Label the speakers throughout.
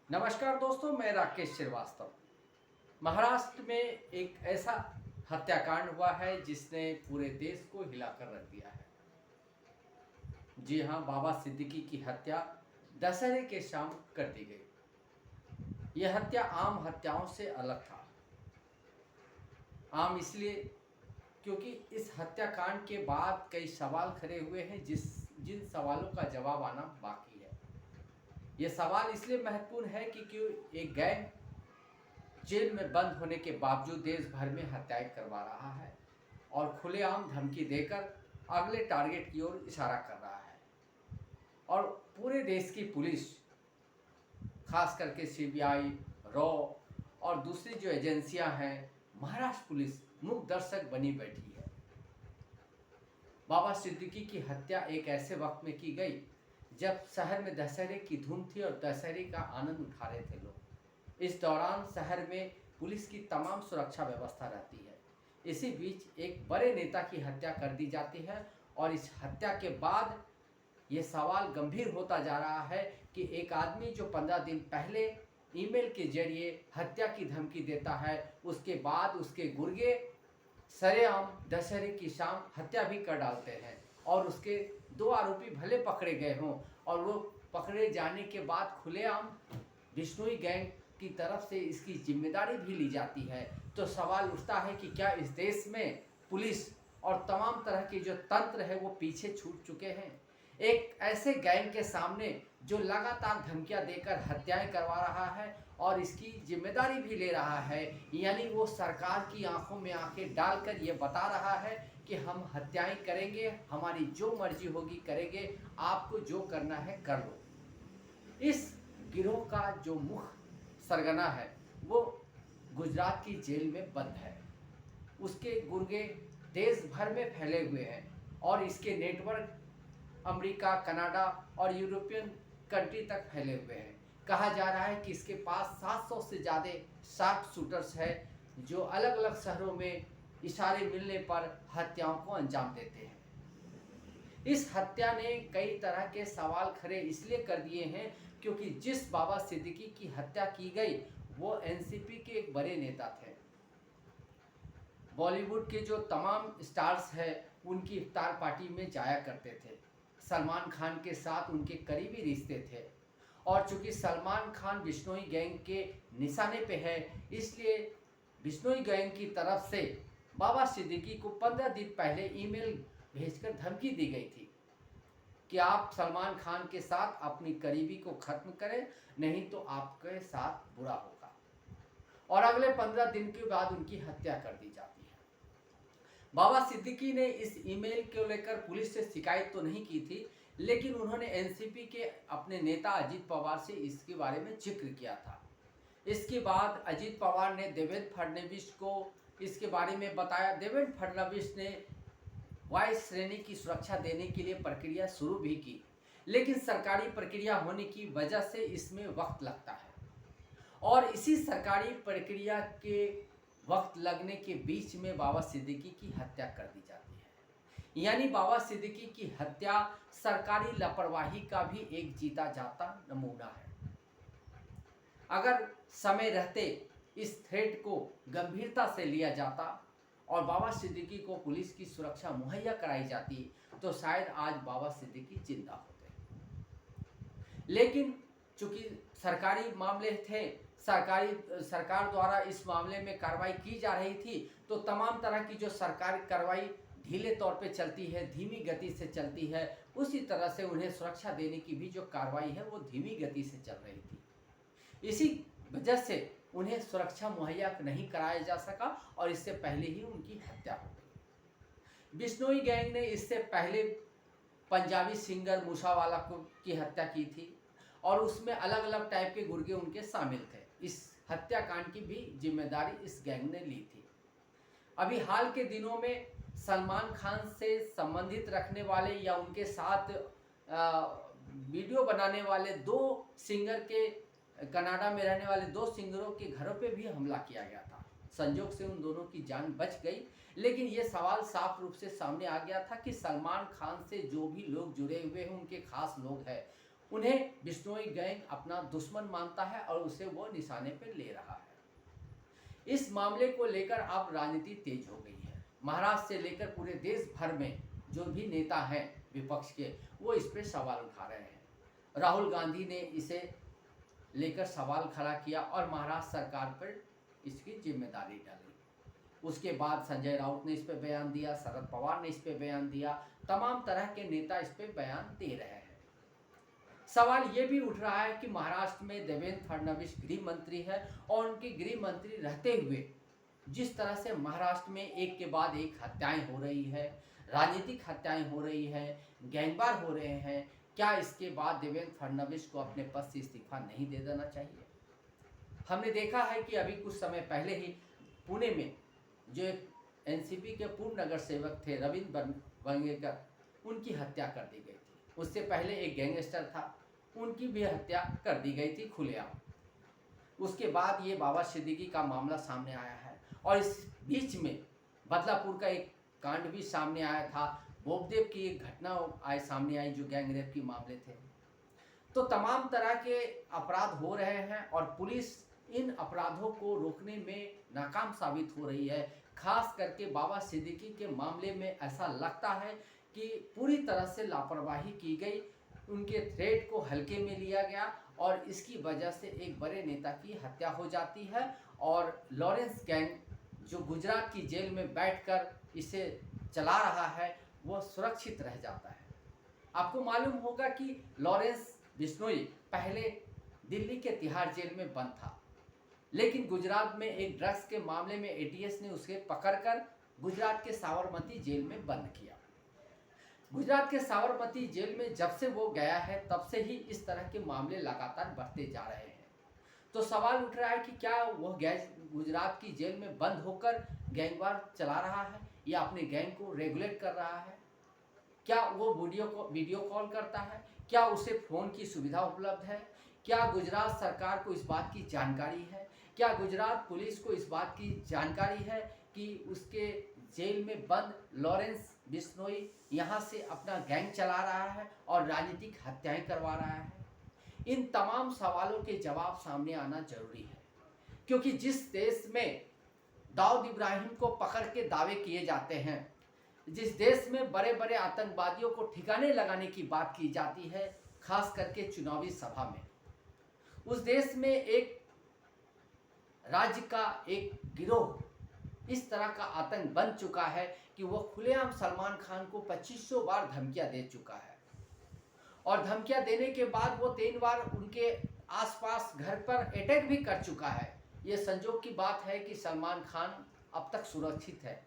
Speaker 1: नमस्कार दोस्तों, मैं राकेश श्रीवास्तव। महाराष्ट्र में एक ऐसा हत्याकांड हुआ है जिसने पूरे देश को हिलाकर रख दिया है। जी हाँ, बाबा सिद्दीकी की हत्या दशहरे के शाम कर दी गई। यह हत्या आम हत्याओं से अलग था। आम इसलिए क्योंकि इस हत्याकांड के बाद कई सवाल खड़े हुए हैं जिन सवालों का जवाब आना बाकी है। ये सवाल इसलिए महत्वपूर्ण है कि क्यों एक गैंग जेल में बंद होने के बावजूद देश भर में हत्याएं करवा रहा है और खुलेआम धमकी देकर अगले टारगेट की ओर इशारा कर रहा है। और पूरे देश की पुलिस, खास करके सीबीआई, रॉ और दूसरी जो एजेंसियां हैं, महाराष्ट्र पुलिस मूक दर्शक बनी बैठी है। बाबा सिद्दीकी की हत्या एक ऐसे वक्त में की गई जब शहर में दशहरे की धूम थी और दशहरे का आनंद उठा रहे थे लोग। इस दौरान शहर में पुलिस की तमाम सुरक्षा व्यवस्था रहती है। इसी बीच एक बड़े नेता की हत्या कर दी जाती है और इस हत्या के बाद ये सवाल गंभीर होता जा रहा है कि एक आदमी जो 15 दिन पहले ईमेल के जरिए हत्या की धमकी देता है, उसके बाद उसके गुर्गे सरेआम दशहरे की शाम हत्या भी कर डालते हैं और उसके 2 आरोपी भले पकड़े गए हों और वो पकड़े जाने के बाद खुलेआम बिश्नोई गैंग की तरफ से इसकी जिम्मेदारी भी ली जाती है। तो सवाल उठता है कि क्या इस देश में पुलिस और तमाम तरह के जो तंत्र है वो पीछे छूट चुके हैं। एक ऐसे गैंग के सामने जो लगातार धमकियां देकर हत्याएं करवा रहा है और इसकी जिम्मेदारी भी ले रहा है, यानी वो सरकार की आंखों में आंखें डालकर ये बता रहा है कि हम हत्याएं करेंगे, हमारी जो मर्जी होगी करेंगे, आपको जो करना है कर लो। इस गिरोह का जो मुख्य सरगना है वो गुजरात की जेल में बंद है। उसके गुर्गे देश भर में फैले हुए हैं और इसके नेटवर्क अमेरिका, कनाडा और यूरोपियन कंट्री तक फैले हुए हैं। कहा जा रहा है कि इसके पास 700 से ज़्यादा शार्प शूटर्स है जो अलग अलग शहरों में इशारे मिलने पर हत्याओं को अंजाम देते हैं। इस हत्या ने कई तरह के सवाल खड़े इसलिए कर दिए हैं क्योंकि जिस बाबा सिद्दीकी की हत्या की गई वो एनसीपी के एक बड़े नेता थे। बॉलीवुड के जो तमाम स्टार्स हैं उनकी इफ्तार पार्टी में जाया करते थे। सलमान खान के साथ उनके करीबी रिश्ते थे और चूंकि सलमान खान बिश्नोई गैंग के निशाने पे है, इसलिए बिश्नोई गैंग की तरफ से बाबा सिद्दीकी को 15 दिन पहले ईमेल भेजकर धमकी दी गई थी कि आप सलमान खान के साथ अपनी करीबी को ख़त्म करें, नहीं तो आपके साथ बुरा होगा। और अगले 15 दिन के बाद उनकी हत्या कर दी जाती है। बाबा सिद्दीकी ने इस ईमेल को लेकर पुलिस से शिकायत तो नहीं की थी, लेकिन उन्होंने एनसीपी के अपने नेता अजीत पवार से इसके बारे में जिक्र किया था। इसके बाद अजीत पवार ने देवेंद्र फडणवीस को इसके बारे में बताया। देवेंद्र फडणवीस ने वायु श्रेणी की सुरक्षा देने के लिए प्रक्रिया शुरू भी की, लेकिन सरकारी प्रक्रिया होने की वजह से इसमें वक्त लगता है और इसी सरकारी प्रक्रिया के वक्त लगने के बीच में बाबा सिद्दीकी की हत्या कर दी जाती है। यानी बाबा सिद्दीकी की हत्या सरकारी लापरवाही का भी एक जीता जाता नमूना है। अगर समय रहते इस थ्रेट को गंभीरता से लिया जाता और बाबा सिद्दीकी को पुलिस की सुरक्षा मुहैया कराई जाती तो शायद आज बाबा सिद्दीकी जिंदा होते। लेकिन चूंकि सरकारी मामले थे, सरकार द्वारा इस मामले में कार्रवाई की जा रही थी, तो तमाम तरह की जो सरकारी कार्रवाई ढीले तौर पे चलती है, धीमी गति से चलती है, उसी तरह से उन्हें सुरक्षा देने की भी जो कार्रवाई है वो धीमी गति से चल रही थी। इसी वजह से उन्हें सुरक्षा मुहैया नहीं कराया जा सका और इससे पहले ही उनकी हत्या हो गई। बिश्नोई गैंग ने इससे पहले पंजाबी सिंगर मूसावाला की हत्या की थी और उसमें अलग अलग टाइप के गुर्गे उनके शामिल थे। इस हत्याकांड की भी जिम्मेदारी इस गैंग ने ली थी। अभी हाल के दिनों में सलमान खान से संबंधित रखने वाले या उनके साथ वीडियो बनाने वाले 2 सिंगर के, कनाडा में रहने वाले 2 सिंगरों के घरों पे भी हमला किया गया था। संयोग से उन दोनों की जान बच गई, लेकिन ये सवाल साफ रूप से सामने आ गया था कि सलमान खान से जो भी लोग जुड़े हुए हैं, उनके खास लोग हैं, उन्हें बिश्नोई गैंग अपना दुश्मन मानता है और उसे वो निशाने पर ले रहा है। इस मामले को लेकर अब राजनीति तेज हो गई है। महाराष्ट्र से लेकर पूरे देश भर में जो भी नेता हैं विपक्ष के, वो इस पर सवाल उठा रहे हैं। राहुल गांधी ने इसे लेकर सवाल खड़ा किया और महाराष्ट्र सरकार पर इसकी जिम्मेदारी डाली। उसके बाद संजय राउत ने इस पर बयान दिया, शरद पवार ने इस पर बयान दिया, तमाम तरह के नेता इस पर बयान दे रहे हैं। सवाल ये भी उठ रहा है कि महाराष्ट्र में देवेंद्र फडणवीस गृह मंत्री है और उनके गृह मंत्री रहते हुए जिस तरह से महाराष्ट्र में एक के बाद एक हत्याएं हो रही है, राजनीतिक हत्याएं हो रही है, गैंगवार हो रहे हैं, क्या इसके बाद देवेंद्र फडणवीस को अपने पद से इस्तीफा नहीं दे देना चाहिए? हमने देखा है कि अभी कुछ समय पहले ही पुणे में जो एक एनसीपी के पूर्व नगर सेवक थे रविंद्र वंगेकर, उनकी हत्या कर दी गई थी। उससे पहले एक गैंगस्टर था, उनकी भी हत्या कर दी गई थी खुलेआम। उसके बाद ये बाबा सिद्दीकी का मामला सामने आया है और इस बीच में बदलापुर का एक कांड भी सामने आया था, बोपदेव की एक घटना सामने आई जो गैंग रेप के मामले थे। तो तमाम तरह के अपराध हो रहे हैं और पुलिस इन अपराधों को रोकने में नाकाम साबित हो रही है। खास करके बाबा सिद्दीकी के मामले में ऐसा लगता है कि पूरी तरह से लापरवाही की गई, उनके थ्रेट को हल्के में लिया गया और इसकी वजह से एक बड़े नेता की हत्या हो जाती है और लॉरेंस गैंग जो गुजरात की जेल में बैठकर इसे चला रहा है वो सुरक्षित रह जाता है। आपको मालूम होगा कि लॉरेंस बिश्नोई पहले दिल्ली के तिहाड़ जेल में बंद था, लेकिन गुजरात में एक ड्रग्स के मामले में एटीएस ने उसे पकड़कर गुजरात के साबरमती जेल में बंद किया। गुजरात के साबरमती जेल में जब से वो गया है तब से ही इस तरह के मामले लगातार बढ़ते जा रहे हैं। तो सवाल उठ रहा है कि क्या वह गुजरात की जेल में बंद होकर गैंगवार चला रहा है या अपने गैंग को रेगुलेट कर रहा है? क्या वो वीडियो कॉल करता है? क्या उसे फ़ोन की सुविधा उपलब्ध है? क्या गुजरात सरकार को इस बात की जानकारी है? क्या गुजरात पुलिस को इस बात की जानकारी है कि उसके जेल में बंद लॉरेंस बिश्नोई यहाँ से अपना गैंग चला रहा है और राजनीतिक हत्याएं करवा रहा है? इन तमाम सवालों के जवाब सामने आना जरूरी है, क्योंकि जिस देश में दाऊद इब्राहिम को पकड़ के दावे किए जाते हैं, जिस देश में बड़े बड़े आतंकवादियों को ठिकाने लगाने की बात की जाती है, खास करके चुनावी सभा में, उस देश में एक राज्य का एक गिरोह इस तरह का आतंक बन चुका है कि वह खुलेआम सलमान खान को 2500 बार धमकियां दे चुका है और धमकियां देने के बाद वो 3 बार उनके आसपास घर पर अटैक भी कर चुका है। ये संजोग की बात है कि सलमान खान अब तक सुरक्षित है,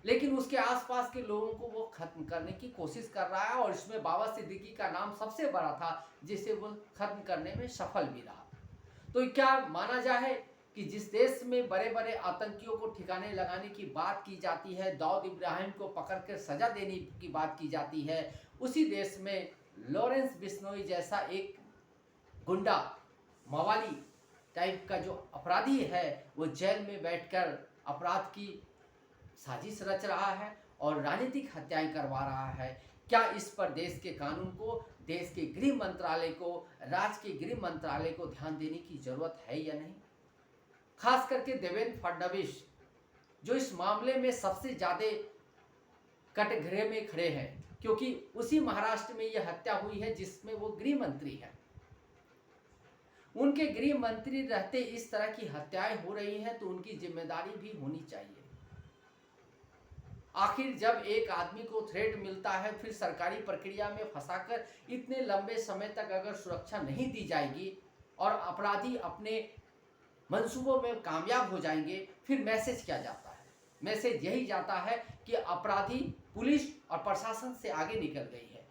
Speaker 1: लेकिन उसके आसपास के लोगों को वो खत्म करने की कोशिश कर रहा है और इसमें बाबा सिद्दीकी का नाम सबसे बड़ा था, जिसे वो खत्म करने में सफल भी रहा। तो क्या माना जाए कि जिस देश में बड़े बड़े आतंकियों को ठिकाने लगाने की बात की जाती है, दाऊद इब्राहिम को पकड़कर सजा देने की बात की जाती है, उसी देश में लॉरेंस बिश्नोई जैसा एक गुंडा मवाली टाइप का जो अपराधी है वो जेल में बैठकर अपराध की साजिश रच रहा है और राजनीतिक हत्याएं करवा रहा है। क्या इस पर देश के कानून को, देश के गृह मंत्रालय को, राज्य के गृह मंत्रालय को ध्यान देने की जरूरत है या नहीं? खास करके देवेंद्र फडणवीस जो इस मामले में सबसे ज़्यादा कटघरे में खड़े हैं, क्योंकि उसी महाराष्ट्र में यह हत्या हुई है जिसमें वो गृह मंत्री हैं। उनके गृह मंत्री रहते इस तरह की हत्याएं हो रही हैं तो उनकी जिम्मेदारी भी होनी चाहिए। आखिर जब एक आदमी को थ्रेट मिलता है, फिर सरकारी प्रक्रिया में फंसाकर इतने लंबे समय तक अगर सुरक्षा नहीं दी जाएगी और अपराधी अपने मंसूबों में कामयाब हो जाएंगे, फिर मैसेज क्या जाता है? मैसेज यही जाता है कि अपराधी पुलिस और प्रशासन से आगे निकल गई है,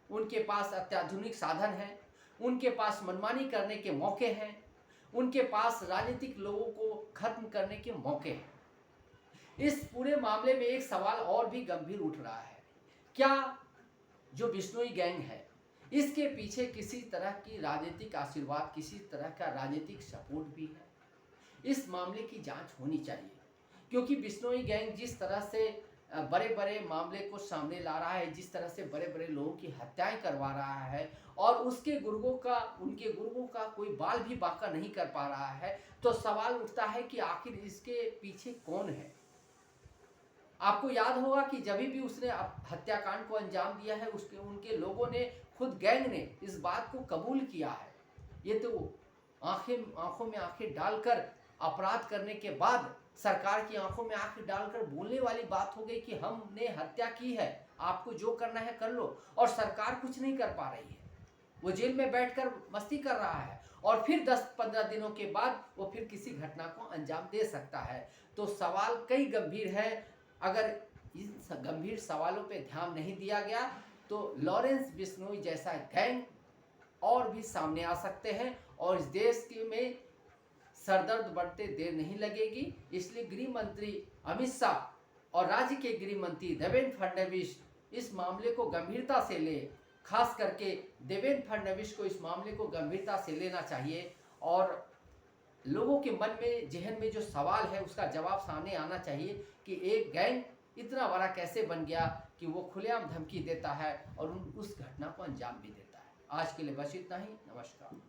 Speaker 1: उनके पास अत्याधुनिक साधन है, उनके पास मनमानी करने के मौके हैं, उनके पास राजनीतिक लोगों को खत्म करने के मौके हैं। इस पूरे मामले में एक सवाल और भी गंभीर उठ रहा है, क्या जो बिश्नोई गैंग है इसके पीछे किसी तरह की राजनीतिक आशीर्वाद, किसी तरह का राजनीतिक सपोर्ट भी है? इस मामले की जांच होनी चाहिए, क्योंकि बिश्नोई गैंग जिस तरह से बड़े बड़े मामले को सामने ला रहा है, जिस तरह से बड़े बड़े लोगों की हत्याएं करवा रहा है और उनके गुर्गों का कोई बाल भी बांका नहीं कर पा रहा है, तो सवाल उठता है कि आखिर इसके पीछे कौन है। आपको याद होगा कि जब भी उसने हत्याकांड को अंजाम दिया है, उसके उनके लोगों ने, खुद गैंग ने इस बात को कबूल किया है। ये तो आंखों में आंखें डालकर अपराध करने के बाद सरकार की आंखों में आंखें डालकर बोलने वाली बात हो गई कि हमने हत्या की है, आपको जो करना है कर लो, और सरकार कुछ नहीं कर पा रही है। वो जेल में बैठकर मस्ती कर रहा है और फिर 10-15 दिनों के बाद वो फिर किसी घटना को अंजाम दे सकता है। तो सवाल कई गंभीर है। अगर इन गंभीर सवालों पे ध्यान नहीं दिया गया तो लॉरेंस बिश्नोई जैसा गैंग और भी सामने आ सकते हैं और इस देश में सरदर्द बढ़ते देर नहीं लगेगी। इसलिए गृह मंत्री अमित शाह और राज्य के गृह मंत्री देवेंद्र फडणवीस इस मामले को गंभीरता से ले, खास करके देवेंद्र फडणवीस को इस मामले को गंभीरता से लेना चाहिए और लोगों के मन में, जहन में जो सवाल है उसका जवाब सामने आना चाहिए कि एक गैंग इतना बड़ा कैसे बन गया कि वो खुलेआम धमकी देता है और उस घटना को अंजाम भी देता है। आज के लिए बस इतना ही। नमस्कार।